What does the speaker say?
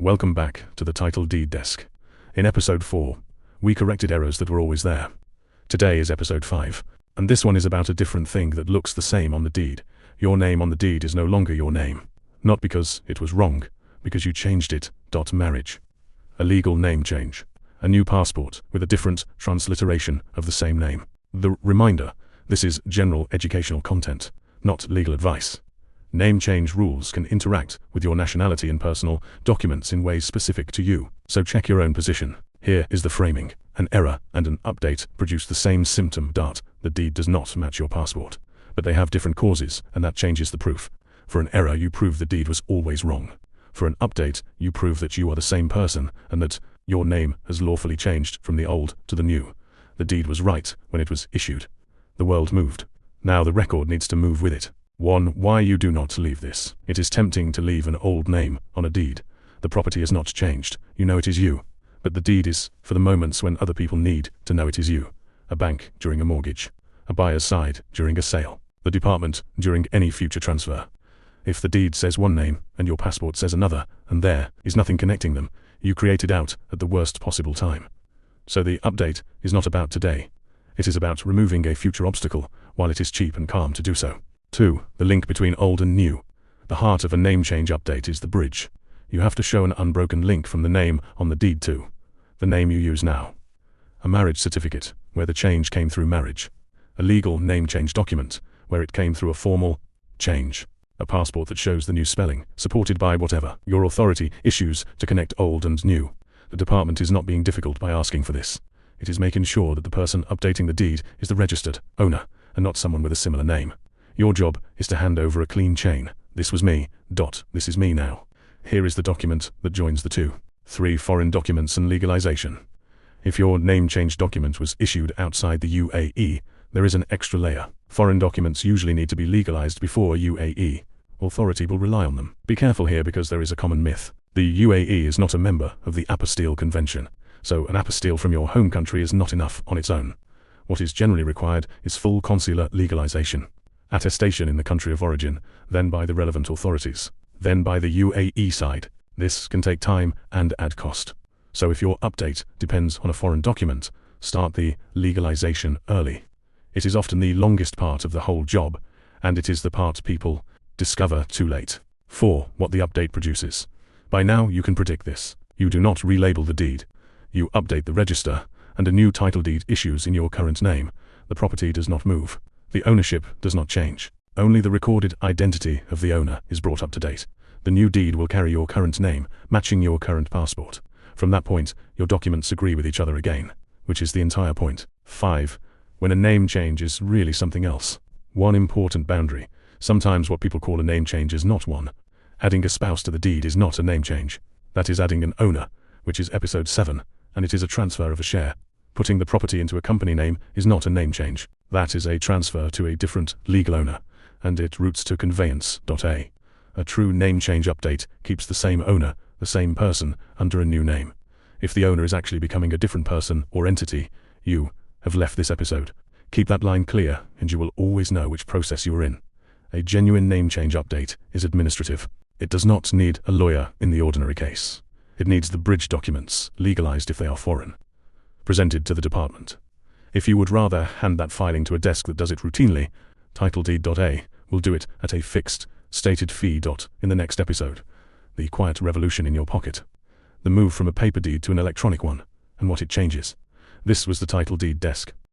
Welcome back to the Title Deed Desk. In episode 4, we corrected errors that were always there. Today is episode 5, and this one is about a different thing that looks the same on the deed. Your name on the deed is no longer your name. Not because it was wrong, because you changed it. Marriage. A legal name change. A new passport with a different transliteration of the same name. The reminder, this is general educational content, not legal advice. Name change rules can interact with your nationality and personal documents in ways specific to you, so check your own position. Here is the framing. An error and an update produce the same symptom. The deed does not match your passport, but they have different causes, and that changes the proof. For an error, you prove the deed was always wrong. For an update, you prove that you are the same person and that your name has lawfully changed from the old to the new. The deed was right when it was issued. The world moved. Now the record needs to move with it. 1. Why you do not leave this. It is tempting to leave an old name on a deed. The property has not changed. You know it is you. But the deed is for the moments when other people need to know it is you. A bank during a mortgage. A buyer's side during a sale. The department during any future transfer. If the deed says one name and your passport says another, and there is nothing connecting them, you create it out at the worst possible time. So the update is not about today. It is about removing a future obstacle while it is cheap and calm to do so. 2. The link between old and new. The heart of a name change update is the bridge. You have to show an unbroken link from the name on the deed to the name you use now. A marriage certificate, where the change came through marriage. A legal name change document, where it came through a formal change. A passport that shows the new spelling, supported by whatever your authority issues to connect old and new. The department is not being difficult by asking for this. It is making sure that the person updating the deed is the registered owner, and not someone with a similar name. Your job is to hand over a clean chain. This was me. This is me now. Here is the document that joins the two. 3. Foreign documents and legalization. If your name change document was issued outside the UAE, there is an extra layer. Foreign documents usually need to be legalized before UAE authority will rely on them. Be careful here because there is a common myth. The UAE is not a member of the apostille convention, so an apostille from your home country is not enough on its own. What is generally required is full consular legalization. Attestation in the country of origin, then by the relevant authorities, then by the UAE side. This can take time and add cost. So if your update depends on a foreign document, start the legalization early. It is often the longest part of the whole job, and it is the part people discover too late. 4. What the update produces. By now you can predict this. You do not relabel the deed. You update the register, and a new title deed issues in your current name. The property does not move. The ownership does not change. Only the recorded identity of the owner is brought up to date. The new deed will carry your current name, matching your current passport. From that point, your documents agree with each other again, which is the entire point. 5. When a name change is really something else. One important boundary. Sometimes what people call a name change is not one. Adding a spouse to the deed is not a name change. That is adding an owner, which is episode 7, and it is a transfer of a share. Putting the property into a company name is not a name change. That is a transfer to a different legal owner, and it routes to conveyance.a. A true name change update keeps the same owner, the same person, under a new name. If the owner is actually becoming a different person or entity, you have left this episode. Keep that line clear, and you will always know which process you are in. A genuine name change update is administrative. It does not need a lawyer in the ordinary case. It needs the bridge documents, legalized if they are foreign, presented to the department. If you would rather hand that filing to a desk that does it routinely, TitleDeed.ae will do it at a fixed, stated fee. In the next episode, the quiet revolution in your pocket. The move from a paper deed to an electronic one, and what it changes. This was the Title Deed Desk.